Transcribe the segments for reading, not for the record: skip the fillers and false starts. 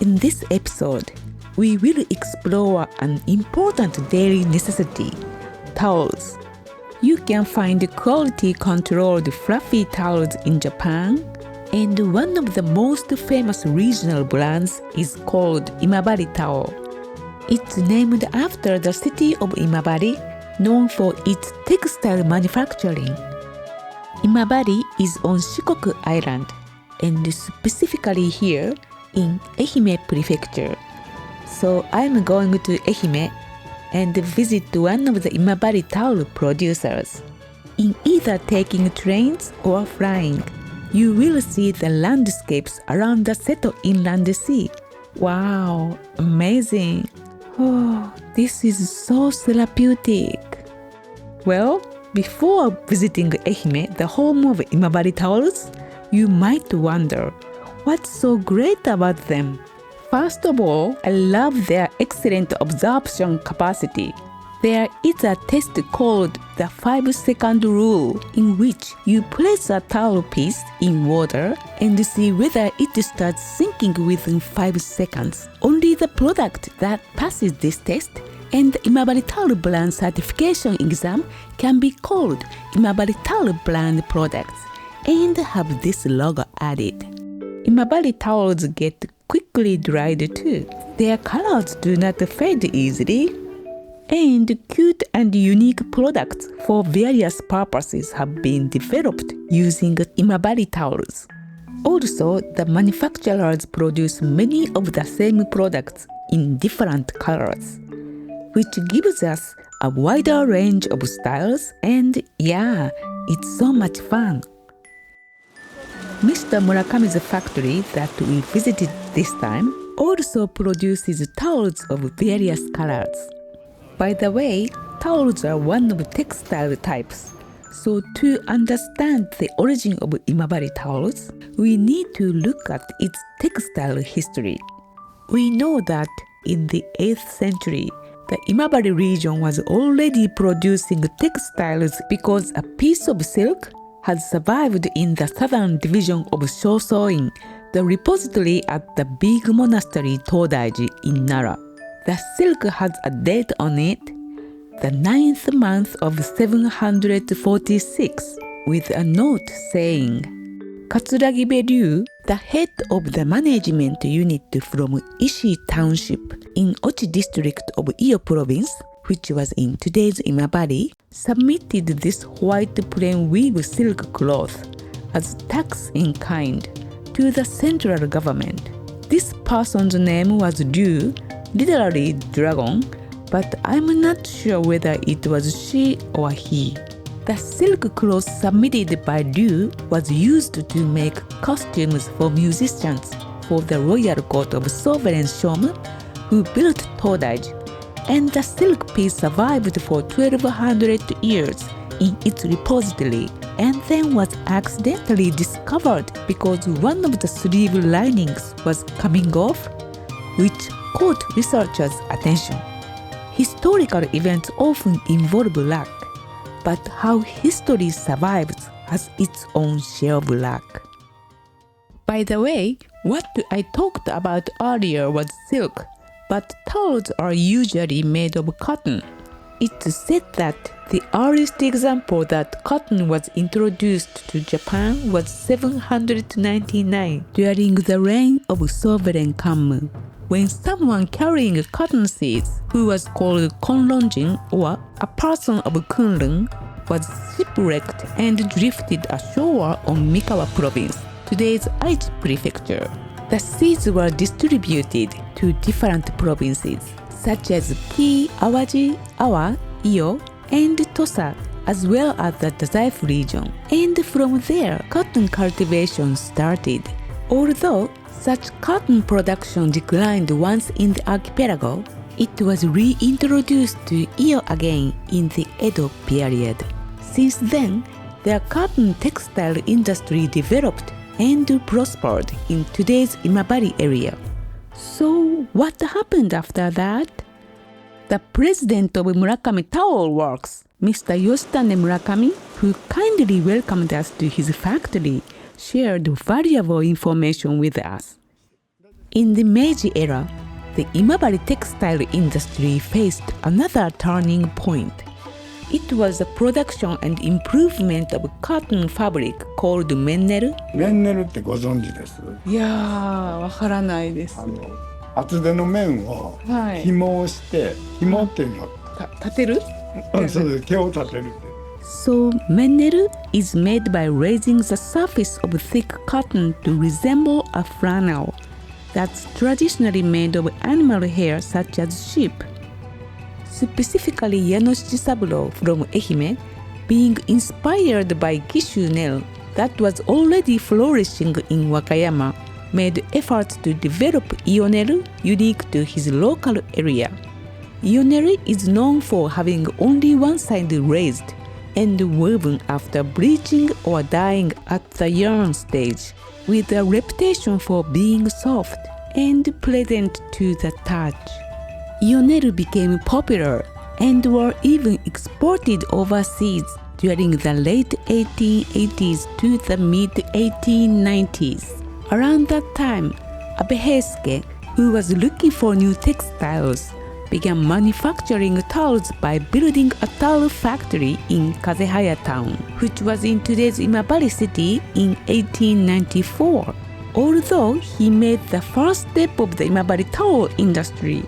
In this episode, we will explore an important daily necessity, towels. You can find quality-controlled fluffy towels in Japan, and one of the most famous regional brands is called Imabari Towel. It's named after the city of Imabari, known for its textile manufacturing. Imabari is on Shikoku Island, and specifically here in Ehime Prefecture. So I'm going to Ehime and visit one of the Imabari towel producers. In either taking trains or flying, you will see the landscapes around the Seto Inland Sea. Wow, amazing! Oh, this is so therapeutic. Well, before visiting Ehime, the home of Imabari towels, you might wonder, what's so great about them? First of all, I love their excellent absorption capacity. There is a test called the 5-second rule, in which you place a towel piece in water and see whether it starts sinking within 5 seconds. Only the product that passes this test and the Imabari Towel Brand certification exam can be called Imabari Towel Brand products and have this logo added. Imabari towels get quickly dried too. Their colors do not fade easily. And cute and unique products for various purposes have been developed using Imabari towels. Also, the manufacturers produce many of the same products in different colors, which gives us a wider range of styles, and yeah, it's so much fun. Mr. Murakami's factory that we visited this time also produces towels of various colors. By the way, towels are one of textile types. So to understand the origin of Imabari towels, we need to look at its textile history. We know that in the 8th century, the Imabari region was already producing textiles because a piece of silk had survived in the southern division of Shosoin, the repository at the big monastery Todaiji in Nara. The silk has a date on it, the 9th month of 746, with a note saying, Katsuragibe Ryu, the head of the management unit from Ishii Township in Ochi district of Iyo province, which was in today's Imabari, submitted this white plain weave silk cloth as tax in kind to the central government. This person's name was Ryu, literally dragon, but I'm not sure whether it was she or he. The silk cloth submitted by Ryu was used to make costumes for musicians for the royal court of sovereign Shomu who built Todaiji, and the silk piece survived for 1200 years in its repository and then was accidentally discovered because one of the sleeve linings was coming off, which caught researchers' attention. Historical events often involve luck, but how history survives has its own share of luck. By the way, what I talked about earlier was silk, but towels are usually made of cotton. It's said that the earliest example that cotton was introduced to Japan was 799 during the reign of Sovereign Kanmu, when someone carrying cotton seeds, who was called Konronjin or a person of Kunlun, was shipwrecked and drifted ashore on Mikawa province, today's Aichi prefecture. The seeds were distributed to different provinces, such as Kii, Awaji, Awa, Iyo, and Tosa, as well as the Dazaifu region. And from there, cotton cultivation started. Although such cotton production declined once in the archipelago, it was reintroduced to Iyo again in the Edo period. Since then, the cotton textile industry developed and prospered in today's Imabari area. So what happened after that? The president of Murakami Towel Works, Mr. Yoshitane Murakami, who kindly welcomed us to his factory, shared valuable information with us. In the Meiji era, the Imabari textile industry faced another turning point. It was the production and improvement of cotton fabric called Mennel. メンネルってご存知です？いやー、わからないです。厚手の綿を紐をして、紐っていうのは立てる？そうです。毛を立てるって。So Mennel is made by raising the surface of thick cotton to resemble a flannel that's traditionally made of animal hair such as sheep. Specifically, Yanoshichi Saburo from Ehime, being inspired by Kishu Nel that was already flourishing in Wakayama, made efforts to develop Ionel unique to his local area. Ionel is known for having only one side raised and woven after bleaching or dyeing at the yarn stage, with a reputation for being soft and pleasant to the touch. Ionel became popular and were even exported overseas during the late 1880s to the mid-1890s. Around that time, Abe Heisuke, who was looking for new textiles, began manufacturing towels by building a towel factory in Kazehaya town, which was in today's Imabari city in 1894. Although he made the first step of the Imabari towel industry,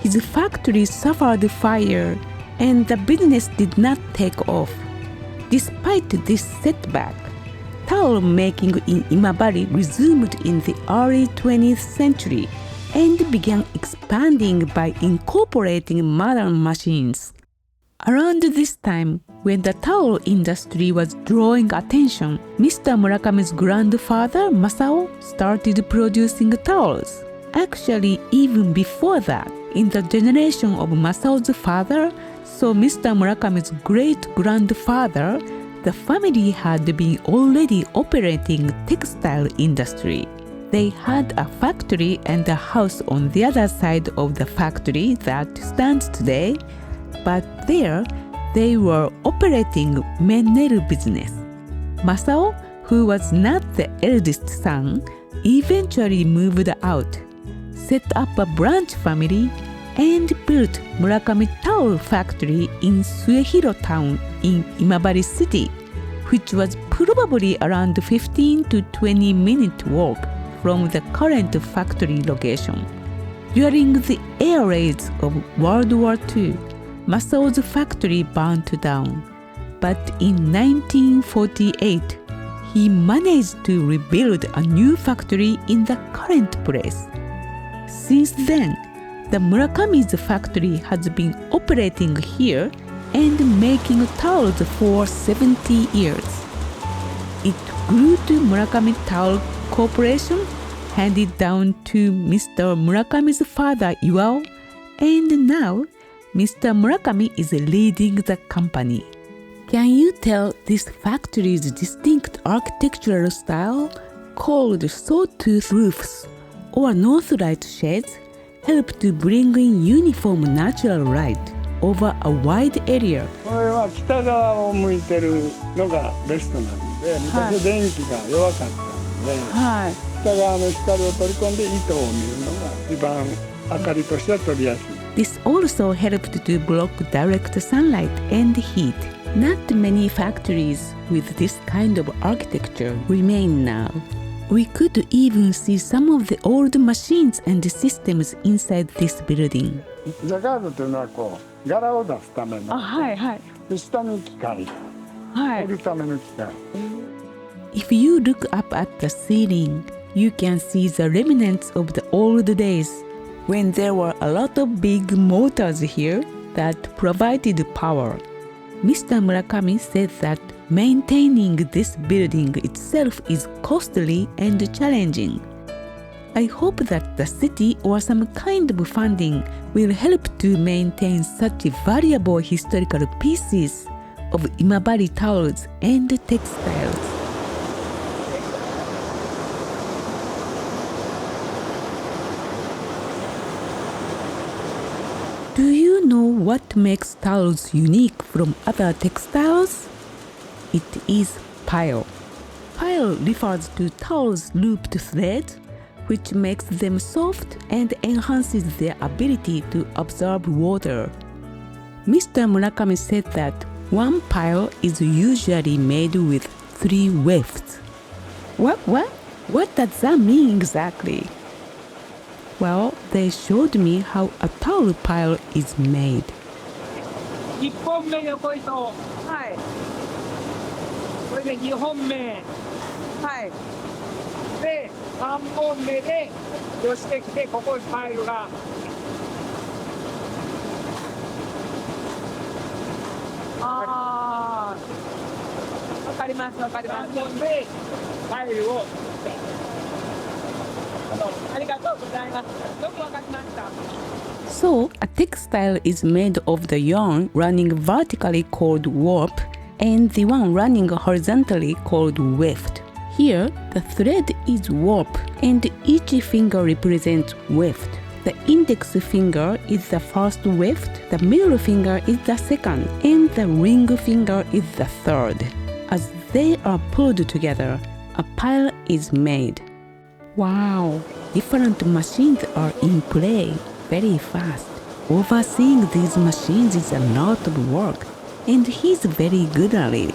his factory suffered fire and the business did not take off. Despite this setback, towel making in Imabari resumed in the early 20th century and began expanding by incorporating modern machines. Around this time, when the towel industry was drawing attention, Mr. Murakami's grandfather, Masao, started producing towels. Actually, even before that, in the generation of Masao's father, so Mr. Murakami's great-grandfather, the family had been already operating textile industry. They had a factory and a house on the other side of the factory that stands today, but there they were operating Mennel business. Masao, who was not the eldest son, eventually moved out, set up a branch family, and built Murakami Towel Factory in Suehiro town in Imabari city, which was probably around 15 to 20 minute walk from the current factory location. During the air raids of World War II, Masao's factory burnt down, but in 1948, he managed to rebuild a new factory in the current place. Since then, the Murakami's factory has been operating here and making towels for 70 years. It grew to Murakami Towel Corporation, handed down to Mr. Murakami's father Iwao, and now Mr. Murakami is leading the company. Can you tell this factory's distinct architectural style, called sawtooth roofs or northlight shades, help to bring in uniform natural light over a wide area? これは北側を向いてるのがベストなんで、昔電気が弱かったので、北側の光を取り込んで糸を見るのが一番明かりとしては取りやすい。This also helped to block direct sunlight and heat. Not many factories with this kind of architecture remain now. We could even see some of the old machines and systems inside this building. ジャカードというのはこう柄を出すための、で下に機械、織るための機械。If you look up at the ceiling, you can see the remnants of the old days when there were a lot of big motors here that provided power. Mr. Murakami said that maintaining this building itself is costly and challenging. I hope that the city or some kind of funding will help to maintain such valuable historical pieces of Imabari towels and textiles. Do you know what makes towels unique from other textiles? It is pile. Pile refers to towels looped threads, which makes them soft and enhances their ability to absorb water. Mr. Murakami said that one pile is usually made with 3 wefts. What does that mean exactly? Well, they showed me how a towel pile is made. 1本目横糸、はい、これで2本目、はい、で3本目で寄してきて、ここにパイルがわかります3本でパイルをありがとうございます。よくわかりました。So, a textile is made of the yarn running vertically called warp and the one running horizontally called weft. Here, the thread is warp and each finger represents weft. The index finger is the first weft, the middle finger is the second, and the ring finger is the third. As they are pulled together, a pile is made. Wow! Different machines are in play very fast. Overseeing these machines is a lot of work, and he's very good at it.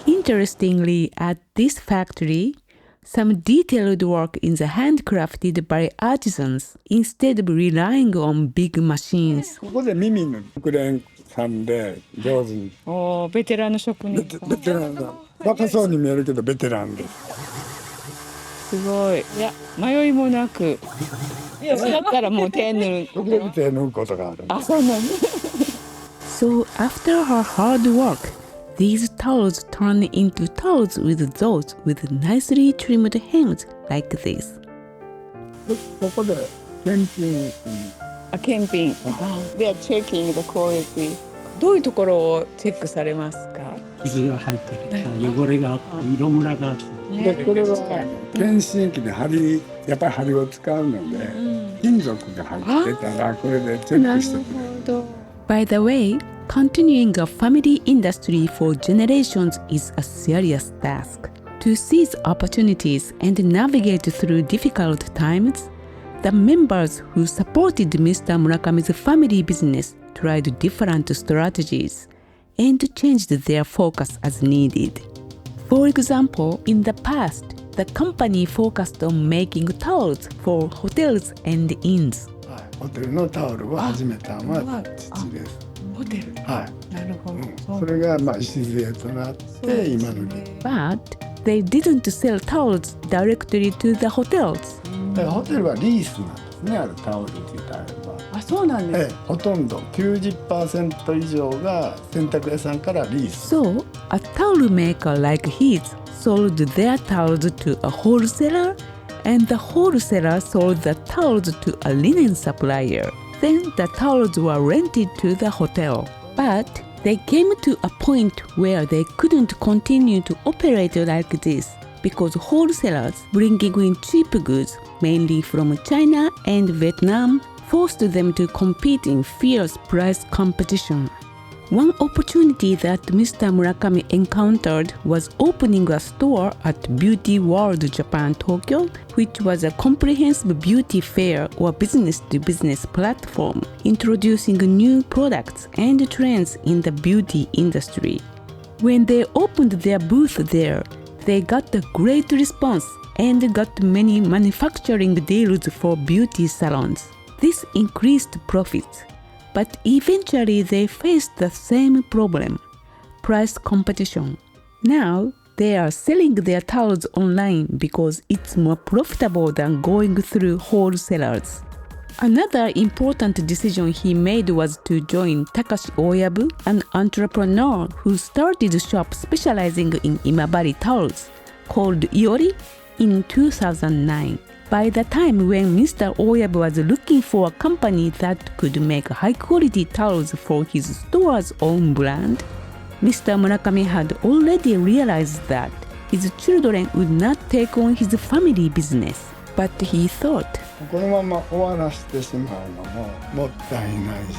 Interestingly, at this factory, some detailed work is handcrafted by artisans instead of relying on big machines. ここで耳の熟練さんで上手に。おー、ベテランの職人さん。ベテランだ。若そうに見えるけどベテランです。すごい。いや、迷いもなく。いや、だったらもう手縫う。時々手縫うことがある。あ、そうなんです。So after her hard work, these towels turn into towels with those with nicely trimmed hems like this. ここで検品。あ、検品。で、checking the quality。どういうところをチェックされますか？傷が入ってる、汚れが、色ムラがあって。でこれは検診機でやっぱり針を使うので、金属が入ってたらこれでチェックしてくれる。By the way, continuing a family industry for generations is a serious task. To seize opportunities and navigate through difficult times, the members who supported Mr. Murakami's family business tried different strategies and changed their focus as needed. For example, in the past, the company focused on making towels for hotels and inns. ホテルのタオルを始めたのは父です。ホテル。はい。なるほど。それが礎となって今のに。But they didn't sell towels directly to the hotels. だからホテルはリースなんですね、あるタオルって言ったら。あ、そうなんです。ほとんど 90% 以上が洗濯屋さんからリース。So, a towel maker like his sold their towels to a wholesaler, and the wholesaler sold the towels to a linen supplier. Then the towels were rented to the hotel. But they came to a point where they couldn't continue to operate like this because wholesalers bringing in cheap goods, mainly from China and Vietnam, forced them to compete in fierce price competition. One opportunity that Mr. Murakami encountered was opening a store at Beauty World Japan Tokyo, which was a comprehensive beauty fair or business-to-business platform, introducing new products and trends in the beauty industry. When they opened their booth there, they got a great response and got many manufacturing deals for beauty salons. This increased profits, but eventually they faced the same problem, price competition. Now, they are selling their towels online because it's more profitable than going through wholesalers. Another important decision he made was to join Takashi Oyabu, an entrepreneur who started a shop specializing in Imabari towels, called Iori, in 2009. By the time when Mr. Oyabu was looking for a company that could make high-quality towels for his store's own brand, Mr. Murakami had already realized that his children would not take on his family business. But he thought, このまま終わらせてしまうのももったいないし、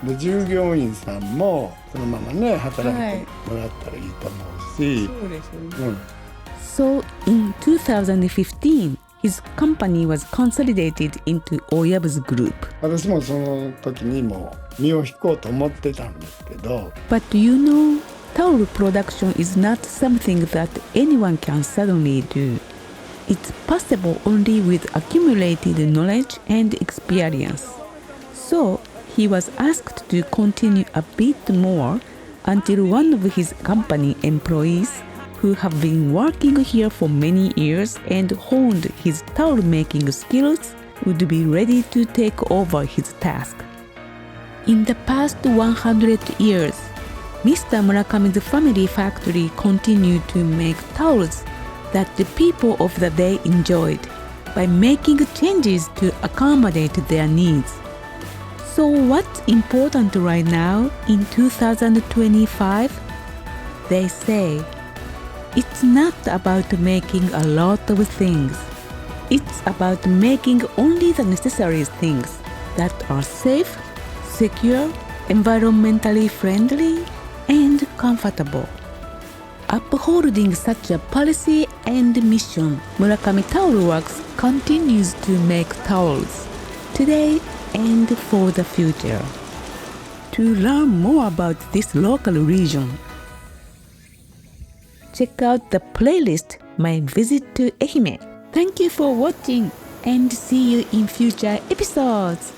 で従業員さんもそのままね働いてもらったらいいと思うし、そうですよね。So in 2015, his company was consolidated into Oyabu's group. 私もその時にも身を引こうと思ってたんですけど、 But you know, towel production is not something that anyone can suddenly do. It's possible only with accumulated knowledge and experience. So, he was asked to continue a bit more until one of his company employees who have been working here for many years and honed his towel making skills would be ready to take over his task. In the past 100 years, Mr. Murakami's family factory continued to make towels that the people of the day enjoyed by making changes to accommodate their needs. So what's important right now in 2025? They say, it's not about making a lot of things. It's about making only the necessary things that are safe, secure, environmentally friendly, and comfortable. Upholding such a policy and mission, Murakami Towel Works continues to make towels today and for the future. To learn more about this local region, check out the playlist My Visit to Ehime. Thank you for watching and see you in future episodes.